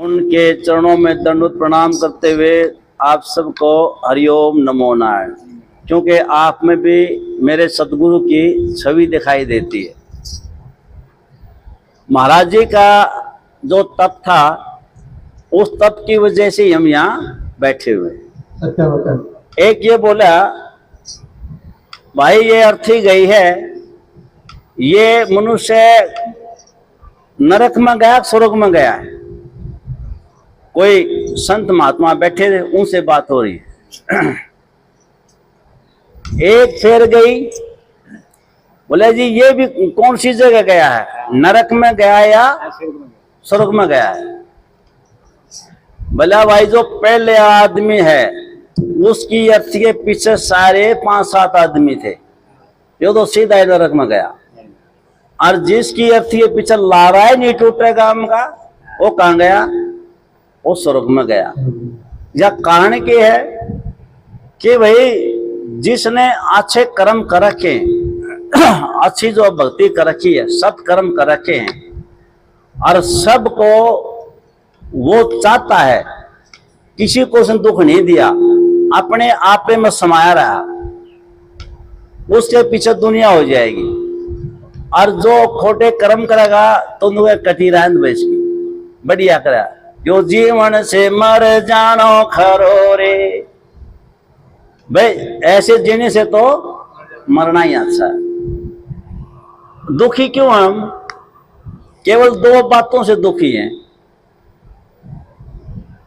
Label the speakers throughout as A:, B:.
A: उनके चरणों में दंडवत प्रणाम करते हुए आप सबको हरिओम नमो नारायण। क्योंकि आप में भी मेरे सदगुरु की छवि दिखाई देती है। महाराज जी का जो तप था, उस तप की वजह से हम यहाँ बैठे हुए। एक ये बोला, भाई ये अर्थी गई है, ये मनुष्य नरक में गया, स्वर्ग में गया है। कोई संत महात्मा बैठे थे, उनसे बात हो रही है। एक फेर गई, बोले जी ये भी कौन सी जगह गया है, नरक में गया या स्वर्ग में गया है। बोला भाई जो पहले आदमी है उसकी अर्थी के पीछे सारे 5-7 आदमी थे, जो तो सीधा नरक में गया। और जिसकी अर्थी के पीछे लारा ही नहीं टूटेगा का, वो कहाँ गया, वो स्वर्ग में गया। यह कारण क्या है कि भाई जिसने अच्छे कर्म कर रखे, अच्छी जो भक्ति कर रखी है, सत कर्म कर रखे हैं, और सबको वो चाहता है, किसी को उसने दुख नहीं दिया, अपने आप में समाया रहा, उसके पीछे दुनिया हो जाएगी। और जो खोटे कर्म करेगा तो कटी रहन बेच की बढ़िया करा, जो जीवन से मर जानो खरो रे। भाई ऐसे जीने से तो मरना ही अच्छा है। दुखी क्यों हम? केवल 2 बातों से दुखी हैं।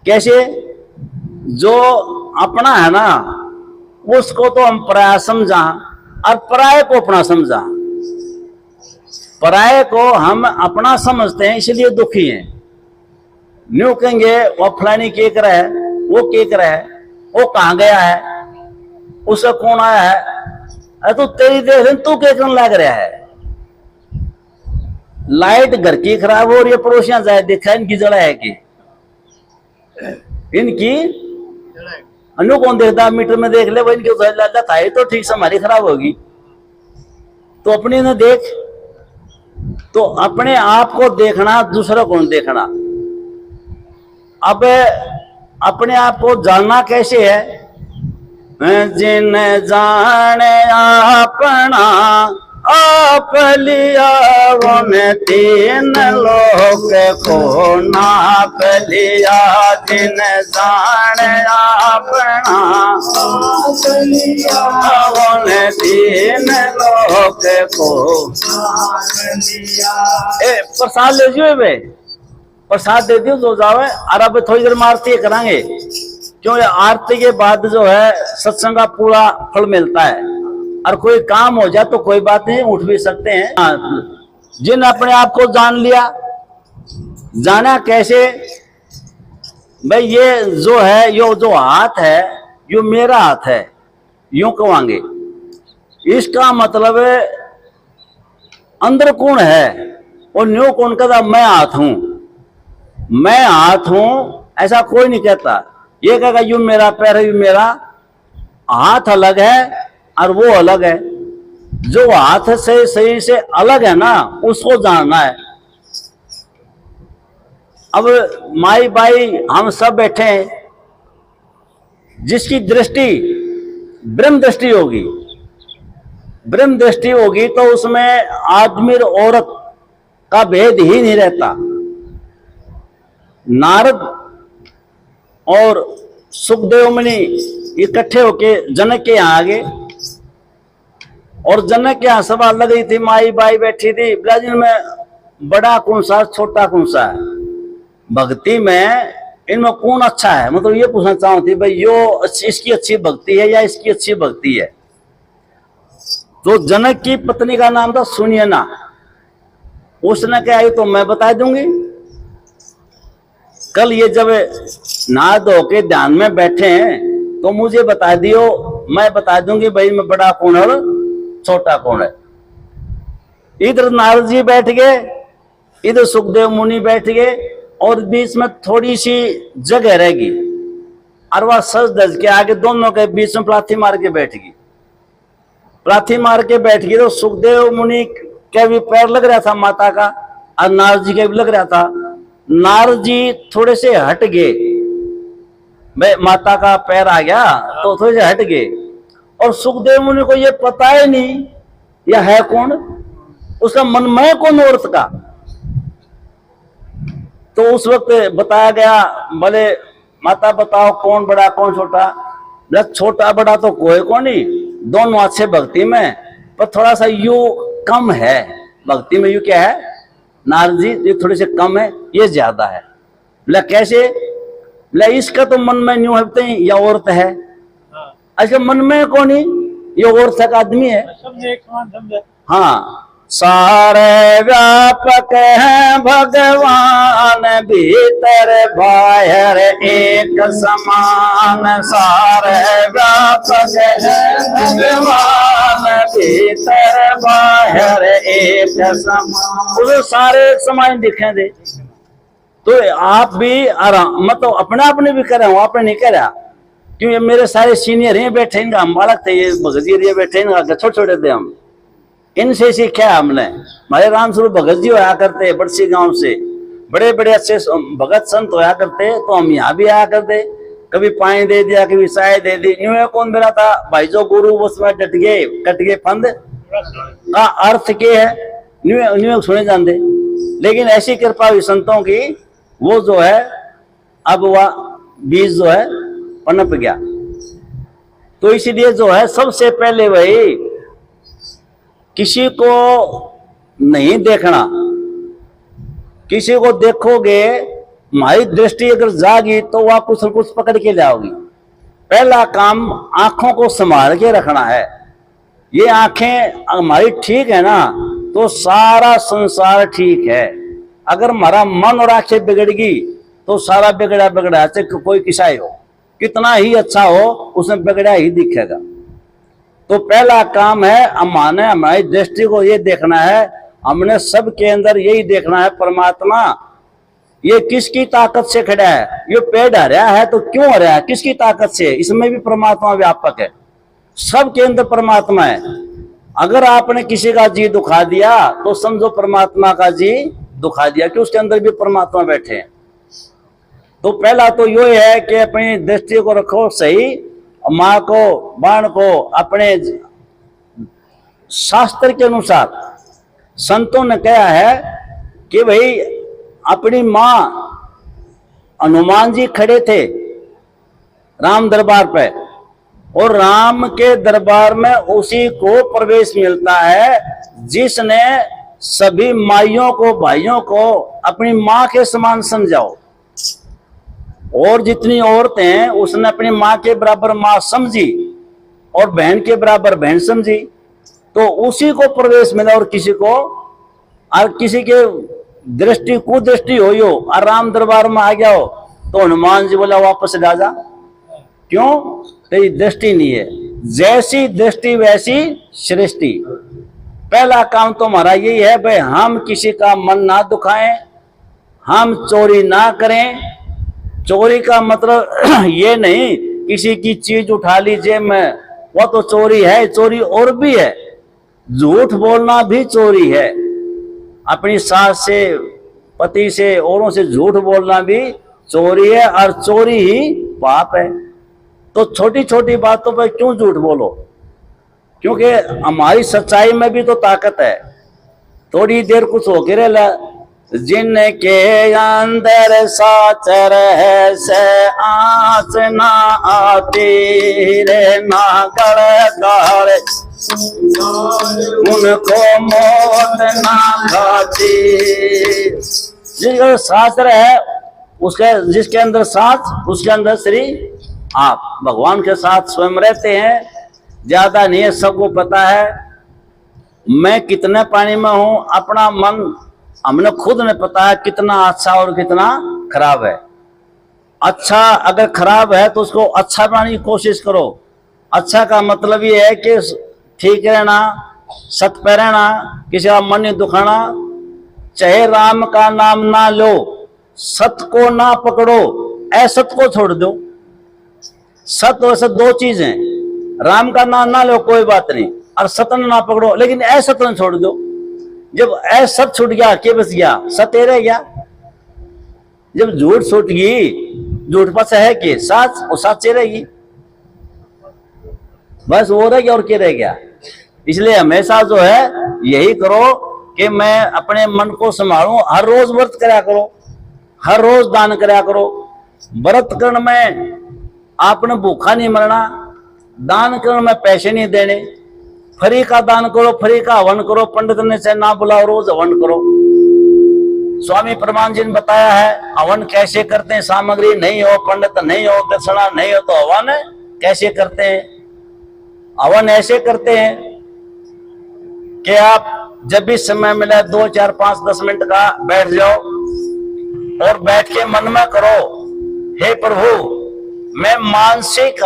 A: कैसे? जो अपना है ना, उसको तो हम पराया समझा, और पराये को अपना समझा। पराये को हम अपना समझते हैं, इसलिए दुखी हैं। न्यू कहेंगे वो फलानी के कर है, वो के कर है, वो कहाँ गया है, उसका कौन आया है, अरे तो तेरी देख तू के कर लग रहा है। लाइट घर की खराब हो रही है, पड़ोसियां जाए देखा इनकी जड़ा है कि इनकी अनु कौन देखता, मीटर में देख ले, वो इनकी था तो ठीक से हमारी खराब होगी, तो अपने ने देख। तो अपने आप को देखना, दूसरा कौन देखना। अब अपने आप को जानना कैसे है? जिन जाने अपना आप लिया, उन 3 लोग को नाप लिया। जिन जाने अपना आप लिया, उन 3 लोग को प्रसाद ले जियो बे, प्रसाद दे दियो जो जावे। और अब थोड़ी देर में आरती करांगे, क्योंकि आरती के बाद जो है सत्संग का पूरा फल मिलता है। और कोई काम हो जाए तो कोई बात नहीं, उठ भी सकते हैं। जिन अपने आप को जान लिया, जाना कैसे? भाई ये जो है, यो जो हाथ है, यो मेरा हाथ है, यूं कहेंगे। इसका मतलब है अंदर कौन है, और न्यू कौन कहता मैं हाथ हूं, मैं हाथ हूं, ऐसा कोई नहीं कहता। ये कहेगा यूं मेरा पैर है, यूं मेरा हाथ अलग है और वो अलग है। जो हाथ से सही से अलग है ना, उसको जानना है। अब माई बाई हम सब बैठे हैं, जिसकी दृष्टि ब्रह्म दृष्टि होगी, ब्रह्म दृष्टि होगी तो उसमें आदमी और औरत का भेद ही नहीं रहता। नारद और सुखदेव मुनि इकट्ठे होके जनक के यहाँ आ गए, और जनक के यहाँ सभा लग रही थी, माई बाई बैठी थी। ब्राजील में बड़ा कौन सा, छोटा कौन सा है, भक्ति में इनमें कौन अच्छा है, मतलब ये पूछना चाहूँ थी भाई यो इसकी अच्छी भक्ति है या इसकी अच्छी भक्ति है। तो जनक की पत्नी का नाम था सुनियना। उसने क्या आई तो मैं बता दूंगी। कल ये जब नहा धो के ध्यान में बैठे हैं तो मुझे बता दियो, मैं बता दूंगी भाई मैं बड़ा कौन है और छोटा कौन है। इधर नारद जी बैठ गए, इधर सुखदेव मुनि बैठ गए, और बीच में थोड़ी सी जगह रहेगी, और वह सज धज के आगे दोनों के बीच में प्लाथी मार के बैठ गई। प्लाथी मार के बैठ गई तो सुखदेव मुनि के भी पैर लग रहा था माता का, और नारद जी के भी लग रहा था। नारद जी थोड़े से हट गए, भाई माता का पैर आ गया तो थोड़े से हट गए, और सुखदेव मुनि को ये पता ही नहीं यह है कौन, उसका मनमय कौन औरत का। तो उस वक्त बताया गया, बोले माता बताओ कौन बड़ा कौन छोटा। छोटा बड़ा तो कोई को नहीं, दोनों अच्छे भक्ति में, पर थोड़ा सा यू कम है भक्ति में। यू क्या है नारद जी, ये थोड़े से कम है, ये ज्यादा है। बोला कैसे? बोला इसका तो मन में न्यू है या औरत है। अच्छा मन में कौन ही, ये औरत का आदमी है। हाँ, सारे व्यापक हैं भगवान, भीतर बाहर एक समान। सारे व्यापक हैं भगवान, भीतर बाहर एक समान। उसे सारे समान दिखे दे। तो आप भी आराम मतलब अपने आपने भी कर रहे हो, आपने नहीं करा, क्यों? ये मेरे सारे सीनियर हैं बैठे, इनका हम बालक थे, ये भगत जी बैठे, इनका छोटे छोटे थे हम, इनसे सीखा हमने। हमारे राम स्वरूप भगत जी होया करते बड़सी गांव से, बड़े बड़े अच्छे भगत संत होया करते, तो हम यहाँ भी आया करते, कभी पानी दे दिया कभी चाय दे दी। न्यू कौन मेरा था भाई जो गुरु उसमें डट गए कट गए फंद का अर्थ क्या है न्यू सुने जानते। लेकिन ऐसी कृपा हुई संतों की, वो जो है अब वह बीज जो है पनप गया। तो इसीलिए जो है सबसे पहले वही किसी को नहीं देखना, किसी को देखोगे हमारी दृष्टि अगर जागी तो वह कुछ न कुछ पकड़ के लाओगी। पहला काम आंखों को संभाल के रखना है। ये आंखें हमारी ठीक है ना तो सारा संसार ठीक है। अगर हमारा मन और आंखें बिगड़गी तो सारा बिगड़ा बिगड़ा, चाहे कोई किसाई हो, कितना ही अच्छा हो, उसमें बिगड़ा ही दिखेगा। तो पहला काम है हमारे हमारी दृष्टि को ये देखना है, हमने सबके अंदर यही देखना है परमात्मा ये किसकी ताकत से खड़ा है। ये पेड़ हरा है तो क्यों हरा है, किसकी ताकत से? इसमें भी परमात्मा व्यापक है, सबके अंदर परमात्मा है। अगर आपने किसी का जी दुखा दिया तो समझो परमात्मा का जी दुखा दिया, कि उसके अंदर भी परमात्मा बैठे हैं। तो पहला तो यो है कि अपनी दृष्टि को रखो सही, माँ को बाण को अपने शास्त्र के अनुसार संतों ने कहा है कि भाई अपनी माँ हनुमान जी खड़े थे राम दरबार पे, और राम के दरबार में उसी को प्रवेश मिलता है जिसने सभी माइयों को भाइयों को अपनी माँ के समान समझाओ, और जितनी औरतें हैं उसने अपनी माँ के बराबर माँ समझी और बहन के बराबर बहन समझी, तो उसी को प्रवेश मिला। और किसी के दृष्टि कुदृष्टि हो और राम दरबार में आ गया हो तो हनुमान जी बोला वापस जा जा, क्यों? तेरी दृष्टि नहीं है, जैसी दृष्टि वैसी सृष्टि। पहला काम तो हमारा यही है भाई हम किसी का मन ना दुखाएं, हम चोरी ना करें। चोरी का मतलब ये नहीं किसी की चीज उठा लीजिए में, वो तो चोरी है। चोरी और भी है, झूठ बोलना भी चोरी है, अपनी सास से पति से औरों से झूठ बोलना भी चोरी है, और चोरी ही पाप है। तो छोटी छोटी बातों पर क्यों झूठ बोलो, क्योंकि हमारी सच्चाई में भी तो ताकत है। थोड़ी देर कुछ होके रह, जिनके अंदर साच रहे से आँच ना आती रे, ना गड़ गड़ उनको मौत ना घाती। जिसका शास्त्र है उसके, जिसके अंदर साथ उसके अंदर श्री आप भगवान के साथ स्वयं रहते हैं। ज्यादा नहीं है, सबको पता है मैं कितने पानी में हूं। अपना मन हमने खुद ने पता है कितना अच्छा और कितना खराब है। अच्छा अगर खराब है तो उसको अच्छा बनाने की कोशिश करो। अच्छा का मतलब ये है कि ठीक रहना, सत पे रहना, किसी का मन नहीं दुखाना। चाहे राम का नाम ना लो, सत को ना पकड़ो, असत को छोड़ दो। सत और असत दो चीज हैं। राम का नाम ना लो कोई बात नहीं, और सतन ना पकड़ो, लेकिन असत न छोड़ दो। जब असत छूट गया क्या बच गया? सत्य रह गया। जब झूठ छूट गई, झूठ पास है कि सच, वो सच्चे रहेगी, बस वो रह गया और क्या रह गया। इसलिए हमेशा जो है यही करो कि मैं अपने मन को संभालूं। हर रोज व्रत करा करो, हर रोज दान करा करो। व्रत करण में आपने भूखा नहीं मरना, दान करण में पैसे नहीं देने। फ्री का दान करो, फ्री का हवन करो, पंडित ने से ना बुलाओ, रोज हवन करो। स्वामी परमानंद जी ने बताया है हवन कैसे करते हैं। सामग्री नहीं हो, पंडित नहीं हो, दक्षिणा नहीं हो, तो हवन कैसे करते हैं। हवन ऐसे करते हैं कि आप जब भी समय मिले 2, 4, 5, 10 मिनट का बैठ जाओ और बैठ के मन में करो, हे प्रभु मैं मानसिक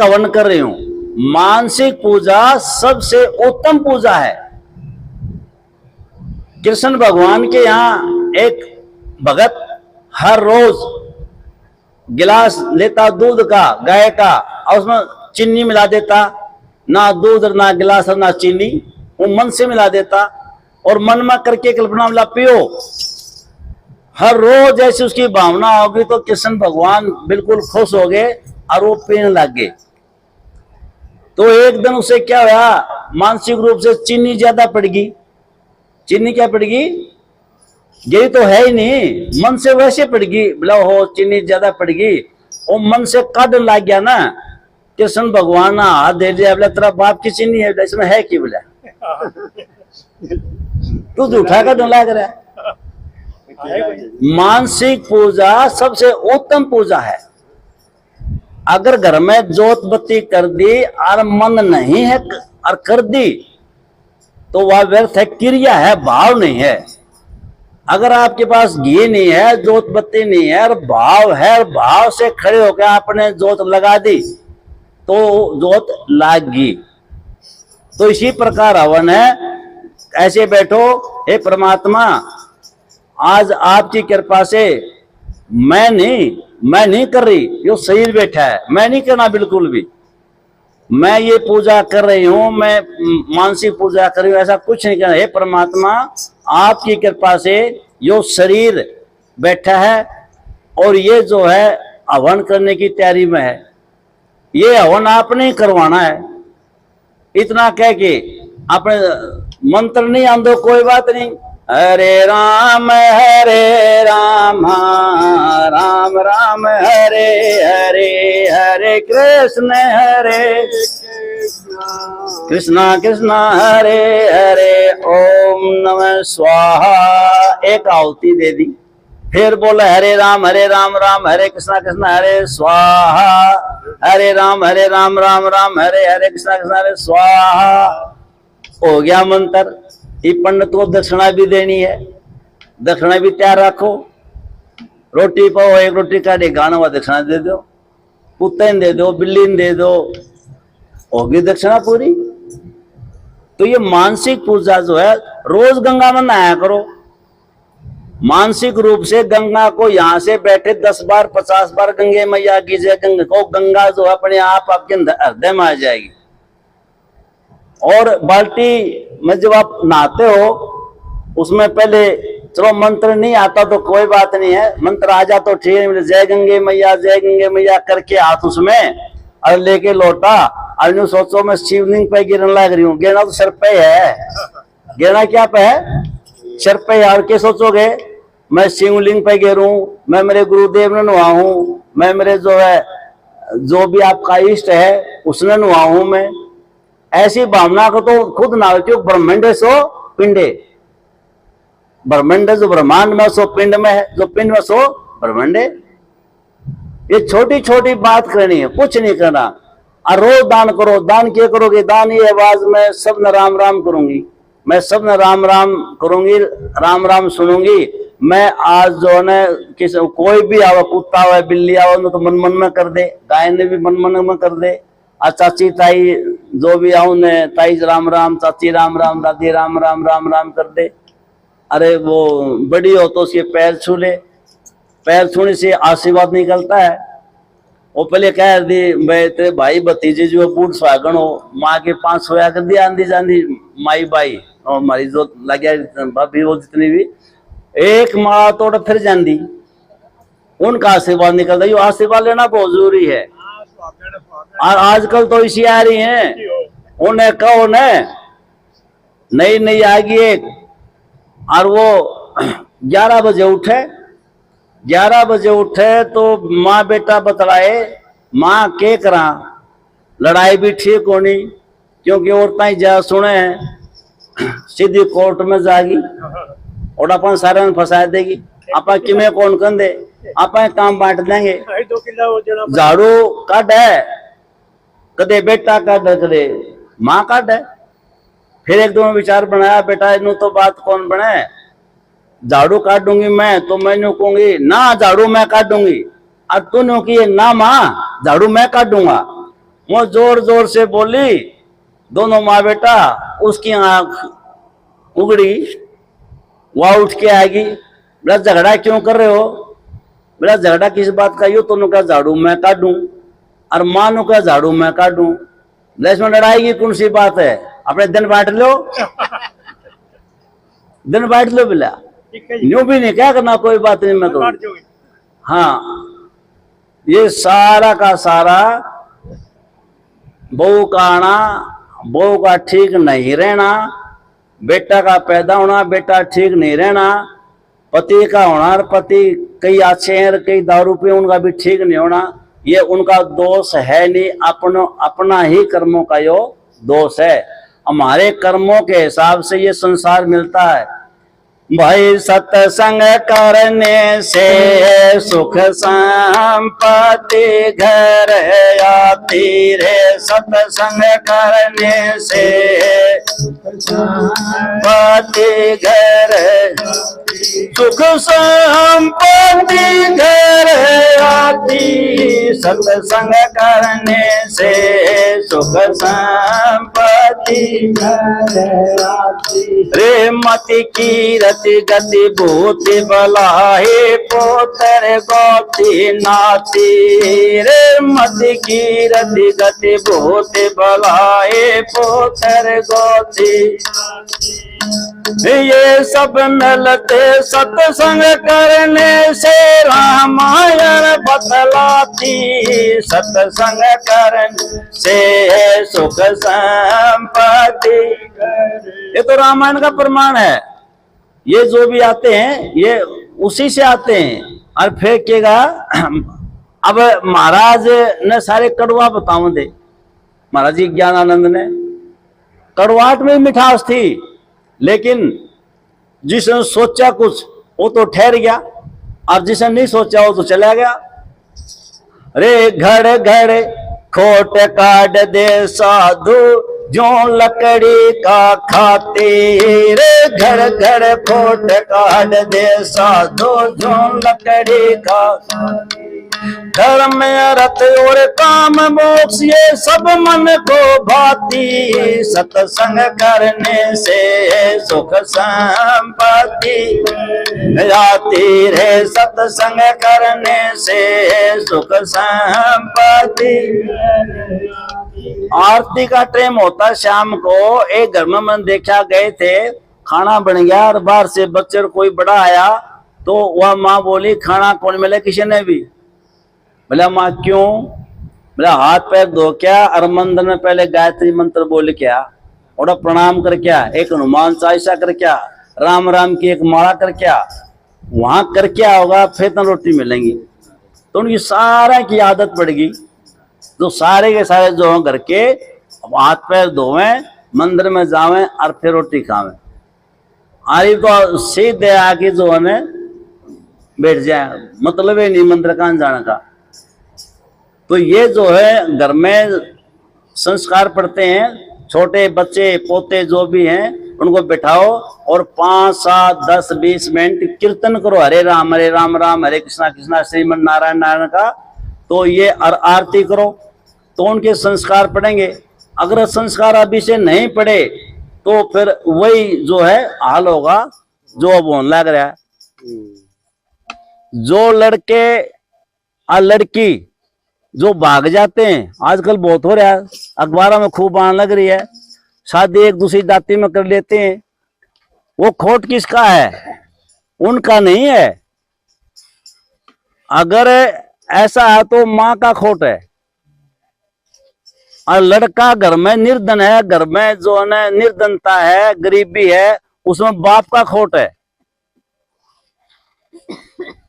A: हवन कर रही हूं। मानसिक पूजा सबसे उत्तम पूजा है। कृष्ण भगवान के यहां एक भगत हर रोज गिलास लेता दूध का, गाय का, और उसमें चीनी मिला देता। ना दूध, ना गिलास, ना चीनी, वो मन से मिला देता और मन में करके कल्पना मिला पियो। हर रोज ऐसी उसकी भावना होगी तो कृष्ण भगवान बिल्कुल खुश हो गए और वो पीने लग गए। तो एक दिन उसे क्या हुआ, मानसिक रूप से चीनी ज्यादा पड़ गई। चीनी क्या पड़ गई, यही तो है ही नहीं, मन से वैसे पड़ गई। बोला हो चीनी ज्यादा पड़ गई, वो मन से काट लग गया ना। कृष्ण भगवान हाथ दे दिया, बोला तेरा बाप की चीनी है, इसमें है कि बोला तू झूठा का डर लग रहा है। मानसिक पूजा सबसे उत्तम पूजा है। अगर घर में जोत बत्ती कर दी और मन नहीं है और कर दी तो वह व्यर्थ है, क्रिया है, भाव नहीं है। अगर आपके पास घी नहीं है, जोत बत्ती नहीं है और भाव है, और भाव से खड़े होकर आपने जोत लगा दी तो जोत लागी। तो इसी प्रकार हवन है। ऐसे बैठो, हे परमात्मा आज आपकी कृपा से मैं नहीं कर रही, यो शरीर बैठा है, मैं नहीं करना बिल्कुल भी। मैं ये पूजा कर रही हूं, मैं मानसिक पूजा कर रही हूं, ऐसा कुछ नहीं करना। हे परमात्मा आपकी कृपा से यो शरीर बैठा है और ये जो है हवन करने की तैयारी में है। ये हवन आपने करवाना है। इतना कह के अपने मंत्र नहीं आंदो, कोई बात नहीं। हरे राम राम राम हरे हरे, हरे कृष्ण कृष्ण हरे हरे, ओम नमः स्वाहा। एक आहुति दे दी, फिर बोला हरे राम राम हरे कृष्ण हरे स्वाहा, हरे राम राम राम हरे हरे कृष्ण हरे स्वाहा। हो गया मंत्र। ये पंडित को दक्षिणा भी देनी है, दक्षिणा भी तैयार रखो। रोटी पाओ, एक रोटी का गाना हुआ दक्षिणा दे दो, कुत्ते ने दे दो, बिल्ली ने दे दो, होगी दक्षिणा पूरी। तो ये मानसिक पूजा जो है, रोज गंगा में नहाया करो। मानसिक रूप से गंगा को यहां से बैठे 10 बार 50 बार गंगे मैया की जय गंगा को, गंगा जो अपने आप आपके हृदय में आ जाएगी। और बाल्टी में जब आप नहाते हो उसमें पहले चलो मंत्र नहीं आता तो कोई बात नहीं है, मंत्र आ जा तो ठीक है, जय गंगे मैया करके हाथ उसमें और लेके लौटा। और सोचो मैं शिवलिंग पे गिरने लग रही हूँ, गिरना तो सर पे है, गिरना क्या पे है, सर पे। और क्या सोचोगे मैं शिवलिंग पे गिरूं, मैं मेरे गुरुदेव ने नुआऊं, मैं मेरे जो है जो भी आपका इष्ट है उसने नुआऊं मैं। ऐसी भावना को तो खुद ना, क्यों ब्रह्मांड सो पिंडे, ब्रह्मांड जो ब्रह्मांड में सो पिंड में है, जो पिंड में सो ब्रह्मांड है। ये छोटी छोटी बात करनी है, कुछ नहीं करना। और रोज दान करो। दान क्या करोगे, दान ये आवाज में सब न राम राम करूंगी, मैं सब न राम राम करूंगी, राम राम सुनूंगी। मैं आज जो है न किस कोई भी आवा, कुत्ता आवा, बिल्ली आवा, तो मन मन में कर दे, गाय ने भी मन मन में कर दे। और चाची ताई जो भी आऊ ने, ताई राम राम, चाची राम राम, दादी राम राम, राम राम कर दे। अरे वो बड़ी हो तो उसके पैर छू ले, पैर छूने से आशीर्वाद निकलता है। वो पहले कह दी मैं तेरे भाई भतीजे जो बूढ़ सुहागन हो, माँ के 5 सोया कर दिया आंधी जांधी माई बाई, और हमारी जो लगे भाभी वो जितनी भी एक माला तोड़ फिर जाती, उनका आशीर्वाद निकलता। ये आशीर्वाद लेना बहुत जरूरी है। और आजकल तो इसी आ रही हैं, उन्हें कहो न नई नई आएगी एक, और वो 11 बजे उठे, 11 बजे उठे तो माँ बेटा बतलाए, माँ के करा लड़ाई भी ठीक होनी, क्योंकि औरतें ही ज्यादा सुने हैं, सीधी कोर्ट में जाएगी और अपन सारे में फंसा देगी। अपन किमें कौन कर दे, अपन काम बांट देंगे। झाड़ू काट है, कदे बेटा काट, कदे माँ काट है। फिर एक दो विचार बनाया, बेटा इनू तो बात कौन बने, झाड़ू काट दूंगी मैं तो मैंने कहूंगी ना झाड़ू मैं काट दूंगी, और तूने की ना माँ झाड़ू मैं काट दूंगा। वो जोर जोर से बोली, दोनों माँ बेटा, उसकी आंख उगड़ी, वह उठ के आएगी, बोला झगड़ा क्यों कर रहे हो, बोला झगड़ा किस बात का, यो तूने कहा झाड़ू मैं काट दूं, और माँ ने कहा झाड़ू मैं काट दूं, इसमें लड़ाई की कौन सी बात है, अपने दिन बांट लो, दिन बांट लो। बोला न्यू भी नहीं, क्या करना, कोई बात नहीं मैं करूँ। हाँ, ये सारा का सारा बहू का आना, बहू का ठीक नहीं रहना, बेटा का पैदा होना, बेटा ठीक नहीं रहना, पति का होना, पति कई अच्छे हैं कई दारू पे, उनका भी ठीक नहीं होना, ये उनका दोष है नहीं, अपना ही कर्मों का यो दोष है। हमारे कर्मों के हिसाब से ये संसार मिलता है। भाई सत्संग करने से सुख संपत्ति घर आती रे, सत्संग करने से संपत्ति घर, सुख संपत्ति घर आती, सत्संग करने से सुख संपत्ति घर आती रे। मति की रति गति भूति बलाही, पोतर गौती नाती रे। मति की रति गति भूति बलाही, पोतर गौती, ये सब मिलते सत्संग करने से रामायण बतलाती, सत्संग करने से सुख संपत्ति। ये तो रामायण का प्रमाण है। ये जो भी आते हैं ये उसी से आते हैं। और फेंकेगा, अब महाराज ने सारे कड़वा बताऊं दे, महाराज जी ज्ञानानंद ने, कड़वाहट में मिठास थी, लेकिन जिसने सोचा कुछ वो तो ठहर गया, और जिसने नहीं सोचा वो तो चला गया। रे घड़ घड़ खोट काट दे साधु, जो लकड़ी का खाते रे। घर घर खोट काट दे साधु, जो लकड़ी का धर्म रथ और काम मोक्ष ये सब मन को भाती, सत्संग करने से सुख संपत्ति आती रे। सत्संग करने से सुख संपत्ति। आरती का टाइम होता शाम को, एक घर में मन देखा गए थे, खाना बन गया और बाहर से बच्चे कोई बड़ा आया, तो वह माँ बोली खाना कौन मिले किसी ने भी। बोला माँ क्यों? बोला हाथ पैर धो क्या और मंदिर में पहले गायत्री मंत्र बोल क्या, और प्रणाम कर क्या, एक हनुमान चालीसा कर क्या, राम राम की एक माला कर क्या, वहां कर क्या होगा, फिर तो रोटी मिलेंगी। तो उनकी सारा की आदत पड़ गई, तो सारे के सारे जो हैं घर के हाथ पैर धोवें, मंदिर में जावें और फिर रोटी खावें। अरे तो सीधे आके जो है बैठ जाए, मतलब ही नहीं मंदिर का जाने का। तो ये जो है घर में संस्कार पढ़ते हैं, छोटे बच्चे पोते जो भी हैं उनको बिठाओ और 5, 7, 10, 20 मिनट कीर्तन करो, हरे राम राम हरे कृष्णा कृष्णा श्रीमन नारायण नारायण का। तो ये आरती करो तो उनके संस्कार पढ़ेंगे। अगर संस्कार अभी से नहीं पढ़े तो फिर वही जो है हाल होगा जो अब होने लग रहा है। जो लड़के और लड़की जो भाग जाते हैं, आजकल बहुत हो रहा है, अखबारों में खूब आने लग रही है, शादी एक दूसरी जाति में कर लेते हैं वो खोट किसका है? उनका नहीं है। अगर ऐसा है तो माँ का खोट है। और लड़का घर में निर्धन है, घर में जो है निर्धनता है, गरीबी है, उसमें बाप का खोट है।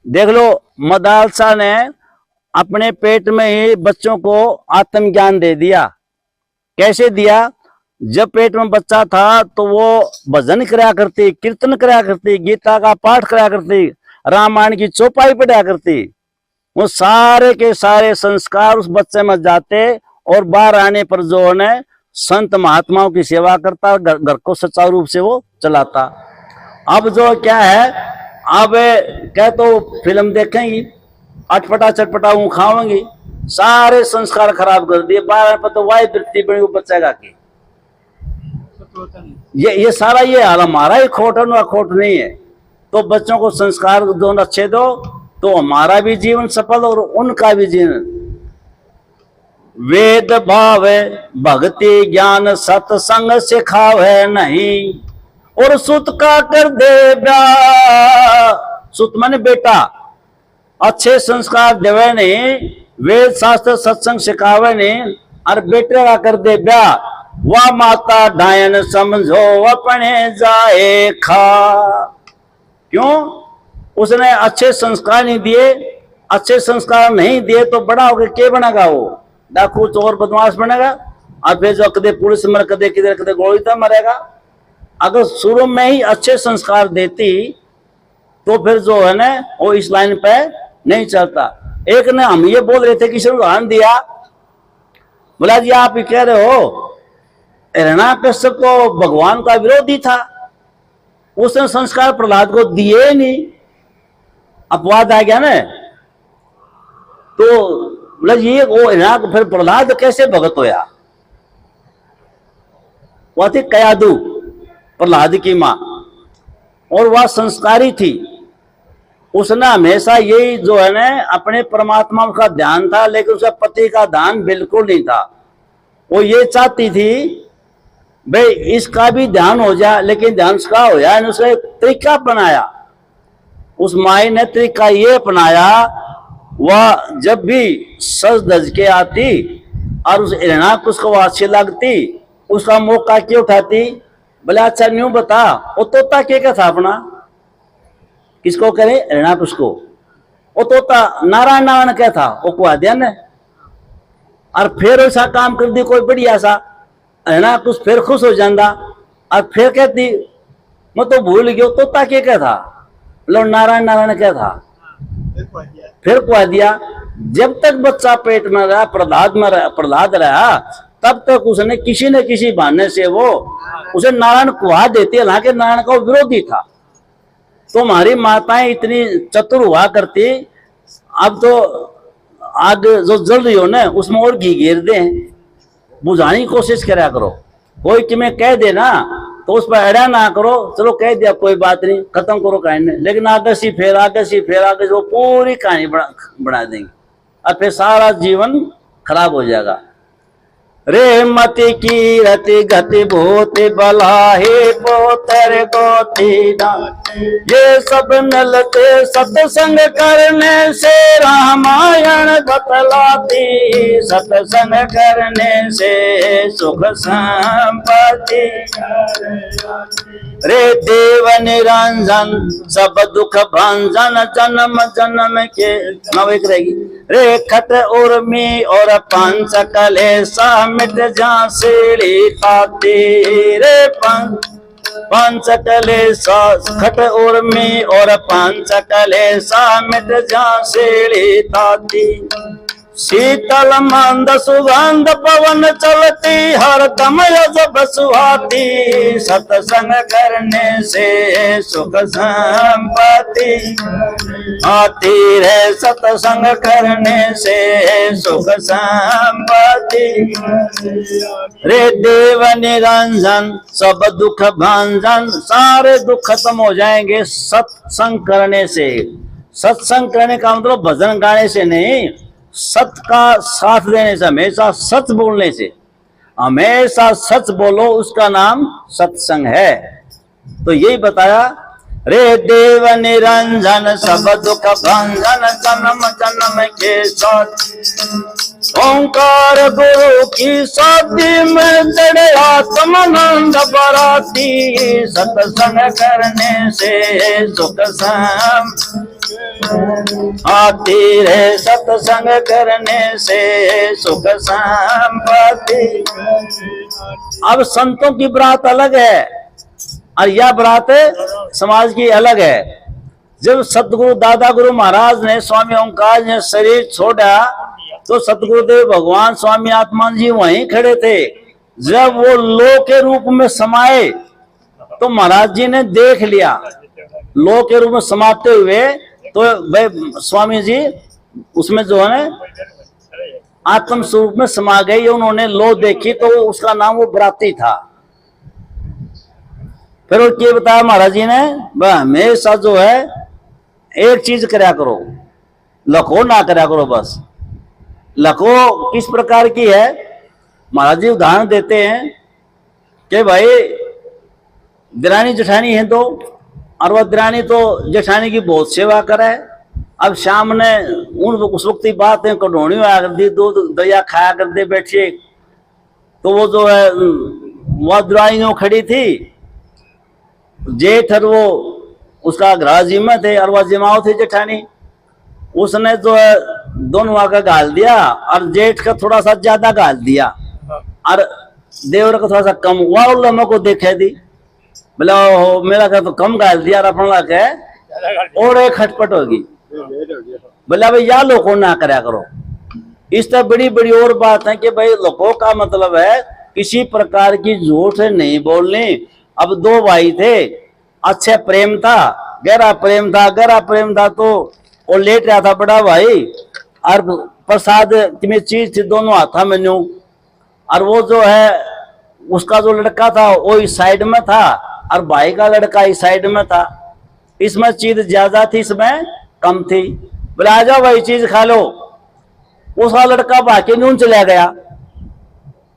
A: देख लो, मदालसा ने अपने पेट में ही बच्चों को आत्मज्ञान दे दिया। कैसे दिया? जब पेट में बच्चा था तो वो भजन कराया करती, कीर्तन कराया करती, गीता का पाठ कराया करती, रामायण की चौपाई पढ़ाया करती। वो सारे के सारे संस्कार उस बच्चे में जाते और बाहर आने पर जो है संत महात्माओं की सेवा करता, घर को सुचारू रूप से वो चलाता। अब जो क्या है, अब क्या तो फिल्म देखेंगी, अटपटा चटपटा खाओगी, सारे संस्कार खराब कर दिए। बाहर पर तो वाई वृत्ति बनी वो बच्चा की। ये सारा ये हाल हमारा ही खोट है, खोट नहीं है। तो बच्चों को संस्कार दोनों अच्छे दो तो हमारा भी जीवन सफल और उनका भी जीवन। वेद भाव भक्ति ज्ञान सत्संग सिखावे नहीं, और सुत का कर दे ब्याह। सुत माने बेटा, अच्छे संस्कार देवे नहीं, वेद शास्त्र सत्संग सिखावे नहीं, और बेटे का कर दे ब्याह। वह माता डायन समझो अपने जाए खा। क्यों? उसने अच्छे संस्कार नहीं दिए। अच्छे संस्कार नहीं दिए तो बड़ा होकर क्या बनेगा? वो डाकू चोर बदमाश बनेगा, और फिर जो कदे पुलिस मर, कदे किधर कदे गोली तो मरेगा। अगर शुरू में ही अच्छे संस्कार देती तो फिर जो है ना वो इस लाइन पे नहीं चलता। एक ने हम ये बोल रहे थे, किसी ने उदाहरण दिया, बोला जी आप ये कह रहे हो हिरण्याकश्यप को भगवान का विरोधी था, उसने संस्कार प्रहलाद को दिए नहीं, अपवाद आ गया ना। तो बोला ये वो फिर प्रहलाद कैसे भगत होया? वह थी कयादू, प्रहलाद की मां, और वह संस्कारी थी। उसने हमेशा यही जो है ना अपने परमात्मा का ध्यान था, लेकिन उसका पति का ध्यान बिल्कुल नहीं था। वो ये चाहती थी भाई इसका भी ध्यान हो जाए, लेकिन ध्यान उसका हो जाए। उसका एक तरीका अपनाया, उस माई ने तरीका ये अपनाया, वह जब भी सज धज के आती और उस हिरण्याकश को अच्छी लगती, उसका मौका क्यों उठाती? बोले अच्छा न्यू बता, वो तोता क्या था अपना? किसको करे? हिरण्याकश को। वो तोता नारायण नारायण क्या था? वो को अध्ययन है। और फिर ऐसा काम कर दी कोई बढ़िया सा, हिरण्याकश फिर खुश हो जाता, और फिर कहती मैं तो भूल गया तोता क्या था? लो नारायण नारायण क्या था? फिर कह दिया। जब तक बच्चा पेट में रहा, प्रहलाद रहा, तब तक उसने किसी न किसी बहाने से वो उसे नारायण कुआ देती, हालांकि नारायण का विरोधी था। तो हमारी माताएं इतनी चतुर हुआ करती। अब तो आग जो जल रही हो ना उसमें और घी घेर दे, बुझाने की कोशिश करा करो। कोई तुम्हें कह दे ना तो उस पर अड़ा ना करो, चलो कह दिया कोई बात नहीं, खत्म करो कहानी। लेकिन आगे सी फिर आगे सी फिर आगे वो पूरी कहानी बना देंगे, और फिर सारा जीवन खराब हो जाएगा। रे मति की रति गति भूति बलाही पोतर गोती ये सब मिलते सत्संग करने से रामायण बतलाती। सत्संग करने से सुख संपत्ति रे देव निरंजन सब दुख भंजन जन्म जन्म के नविक रहेगी। रे खट उर्मी और पंच कलेसा मिट जा सीढ़ी ताती। रे पंच कलेसा खट उर्मी और पंच कलेसा मिट जा सीढ़ी ताती। शीतल मंद सुगंध पवन चलती हर दम जब सुहाती। सत्संग करने से सुख संपत्ति आती रे। सत्संग करने से सुख संपत्ति रे देव निरंजन सब दुख भंजन। सारे दुख खत्म हो जाएंगे सत्संग करने से। सत्संग करने का मतलब भजन गाने से नहीं, सत का साथ देने से, हमेशा सच बोलने से। हमेशा सच बोलो, उसका नाम सत्संग है। तो यही बताया, रे देव निरंजन सब दुख भंजन जन्म जन्म के साथ ओंकार गुरु की शादी में चढ़े आत्मानंद बराती सत्संग करने से सुख सम आती रे सत्संग करने से सुख संपत्ति। अब संतों की बात अलग है और यह बात समाज की अलग है। जब सतगुरु दादा गुरु महाराज ने स्वामी ओंकार ने शरीर छोड़ा तो सतगुरुदेव भगवान स्वामी आत्मान जी वहीं खड़े थे। जब वो लो के रूप में समाये तो महाराज जी ने देख लिया, लो के रूप में समाते हुए तो भाई स्वामी जी उसमें जो है आत्म स्वरूप में समा गई। उन्होंने लो देखी तो उसका नाम वो बराती था। फिर वो क्या बताया महाराज जी ने, हमेशा जो है एक चीज करया करो, लखो ना करया करो। बस लखो किस प्रकार की है, महाराज जी उदाहरण देते हैं कि भाई दिरानी जेठानी है दो, और वह दिरानी तो जेठानी की बहुत सेवा करे। अब शाम ने उस वक्त की बात है, कटोनी आया कर दी, दूध दया खाया कर दे बैठिए। तो वो जो है वह दिरानी जो खड़ी थी, जेठ और वो उसका ग्रह जिम्मा थे और वह जिमाओ थी जेठानी। उसने जो है दोनों आका गाल दिया और जेठ का थोड़ा सा ज्यादा गाल दिया और देवर का थोड़ा सा कम हुआ। और लम्बा को देखा दी, बोला मेरा का तो कम गाल दिया और अपना लगा और एक खटपट होगी। बोला भाई या लोगों ना करया करो। इस तरह बड़ी बड़ी और बात है कि भाई लोगों का मतलब है किसी प्रकार की झूठ नहीं बोलनी। अब दो भाई थे, अच्छा प्रेम था, गहरा प्रेम था, गहरा प्रेम था। तो वो लेट रहा था बड़ा भाई और प्रसाद में चीज थी दोनों हाथा में न्यू। और वो जो है उसका जो लड़का था वो इस साइड में था और भाई का लड़का इस साइड में था। इसमें चीज ज्यादा थी, इसमें कम थी। बोले आ जाओ भाई चीज खा लो। उसका लड़का बाकी न्यून चला गया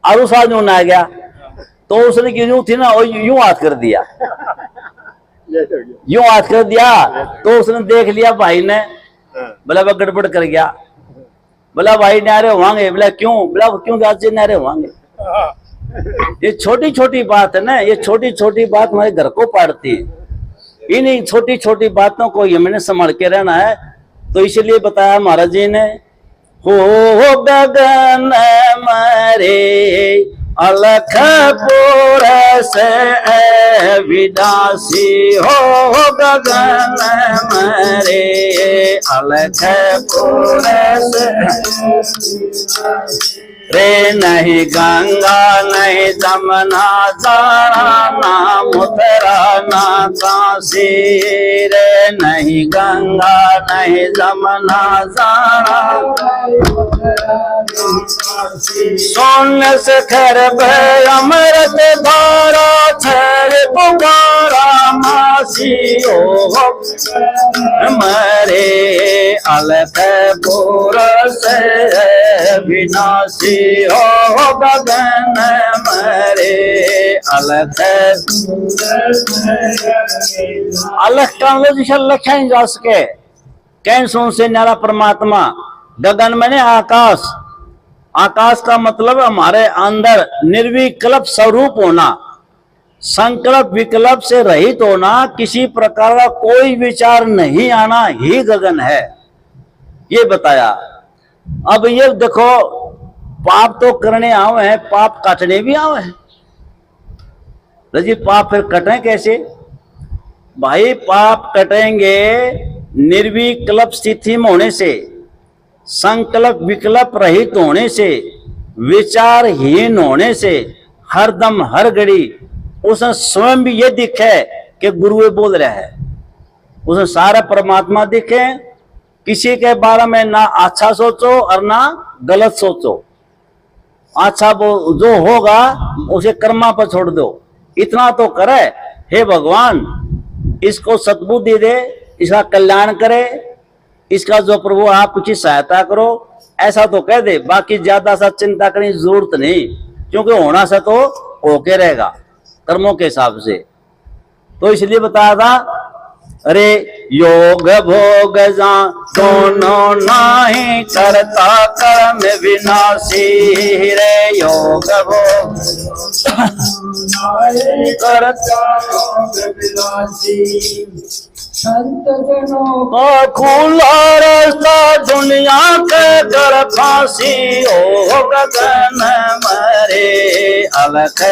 A: और उसका न्यून आ गया। तो उसने यूं थी ना, वो यूं हाथ कर दिया, यूं हाथ कर दिया। तो उसने देख लिया भाई ने, बोला वह गड़बड़ कर गया। बोला भाई नारे होंगे। बोला क्यों? बोला क्यों आज नारे होंगे। ये छोटी छोटी बात है ना, ये छोटी छोटी बात हमारे घर को पाड़ती है। इन्हीं छोटी छोटी बातों को हमने संभाल के रहना है। तो इसलिए बताया महाराज जी ने, हो गगन मरे अलख पुरस विदासी हो गगन मरे अलख पुरस रे नहीं गंगा नहीं जमुना जाना ना मुतरा ना काशी रे नहीं गंगा नहीं जमुना जाना सोन से खर अमृत धारा छर पुकारा मासी ओ मरे अलख पुरस विनाशी हो गगन मरे अलख। अलख का लक्ष्य नहीं जा सके, कैन सुन से न्यारा परमात्मा। गगन मैंने आकाश, आकाश का मतलब हमारे अंदर निर्विकल्प स्वरूप होना, संकल्प विकल्प से रहित होना, किसी प्रकार का कोई विचार नहीं आना ही गगन है, ये बताया। अब ये देखो पाप तो करने आवे हैं, पाप काटने भी आवे हैं। जी पाप फिर कटें कैसे भाई? पाप कटेंगे निर्विकल्प स्थिति में होने से, संकल्प विकल्प रहित होने से, विचारहीन होने से, हरदम हर घड़ी उसने स्वयं भी ये दिखे कि गुरु बोल रहा है, उसने सारा परमात्मा दिखे। किसी के बारे में ना अच्छा सोचो और ना गलत सोचो। अच्छा जो होगा उसे कर्मा पर छोड़ दो, इतना तो करे। हे भगवान इसको सद्बुद्धि दे, इसका कल्याण करे, इसका जो प्रभु आप कुछ सहायता करो, ऐसा तो कह दे। बाकी ज्यादा सा चिंता करने की जरूरत नहीं, क्योंकि होना सा तो होके रहेगा कर्मों के हिसाब से। तो इसलिए बताया था, अरे योग भोग जा दोनों नाही करता कर्म विनाशी रे, योग भोग करता
B: संत जनों
A: तो खुला रास्ता दुनिया के कर फांसी हो गगन मरे अलख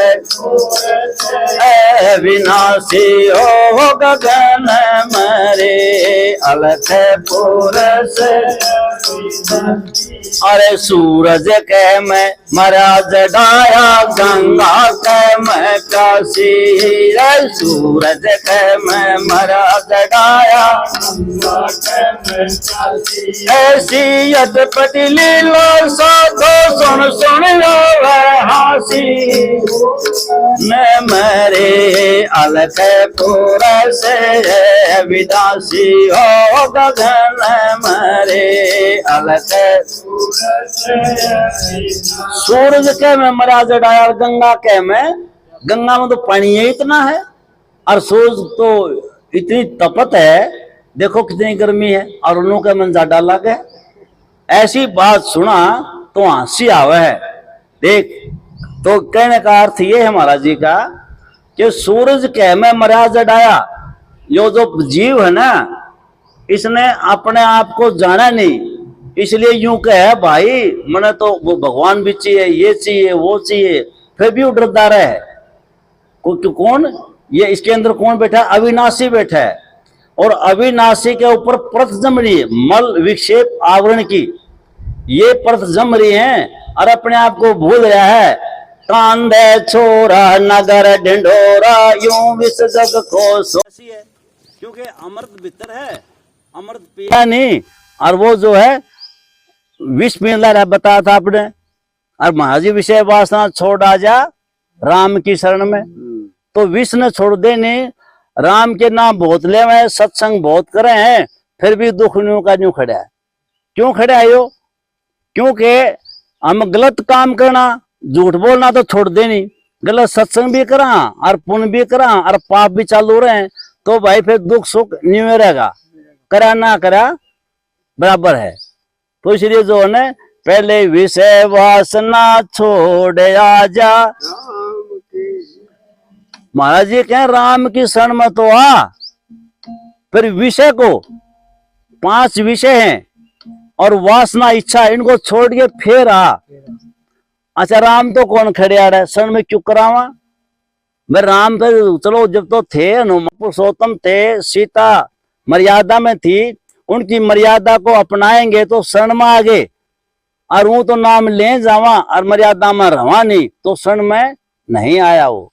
A: विनाशी हो गगन मरे अलख पुरस। अरे सूरज के मैं महाराज डाया गंगा के मैं काशी रे, सूरज के मैं महाराज डाया ऐसी अटपटी लीला साधो सुन सुन हासी न मरे अलख पुरस विदासी हो गगन मरे अलख। सूरज के में महाराज डाया, गंगा के में, गंगा में तो पानी ही इतना है और सूरज तो इतनी तपत है, देखो कितनी गर्मी है, और उन्हों के मन ज्यादा लगे। ऐसी बात सुना तो हंसी आवे है। देख, तो कहने का अर्थ ये है महाराज जी का कि सूरज के में महाराज डाया, यो जो जीव है ना, इसने अपने आप को जाना नहीं, इसलिए यूं कहे भाई मैंने तो वो भगवान भी चाहिए, ये चाहिए, वो चाहिए, फिर भी डरता रहे। कौन ये, इसके अंदर कौन बैठा है? अविनाशी बैठा है, और अविनाशी के ऊपर परत जम रही है, मल विक्षेप आवरण की ये परत जम रही है, और अपने आप को भूल रहा है। कांधे छोरा नगर ढिंढोरा यूं विष जग को सोची है, क्योंकि अमृत भीतर है, अमृत पिया नहीं, और वो जो है विष पीला रहा, बताया था आपने। और महाजी विषय वासना छोड़ आ जा राम की शरण में, तो विष ने छोड़ दे नहीं, राम के नाम बहुत ले में सत्संग बहुत करे हैं, फिर भी दुख न्यू का न्यू खड़ा है। क्यों खड़ा है यो? क्योंकि हम गलत काम करना, झूठ बोलना तो छोड़ दे नहीं, गलत सत्संग भी करा और पुण्य भी करा और पाप भी चालू रहे, तो भाई फिर दुख सुख न्यू रहेगा, करा ना करा बराबर है। तो इसलिए जो है पहले विषय वासना छोड़ आजा, महाराज जी कहें राम की शरण में तो आ, फिर विषय को 5 विषय हैं और वासना इच्छा इनको छोड़ के फिर आ। अच्छा राम तो कौन खड़े आ रहा है शरण में, क्यों करावा? मैं राम तो चलो जब तो थे हनुमान पुरुषोत्तम थे, सीता मर्यादा में थी, उनकी मर्यादा को अपनाएंगे तो शरण में आगे, और वो तो नाम ले जावा और मर्यादा में रवा नहीं तो शरण में नहीं आया वो।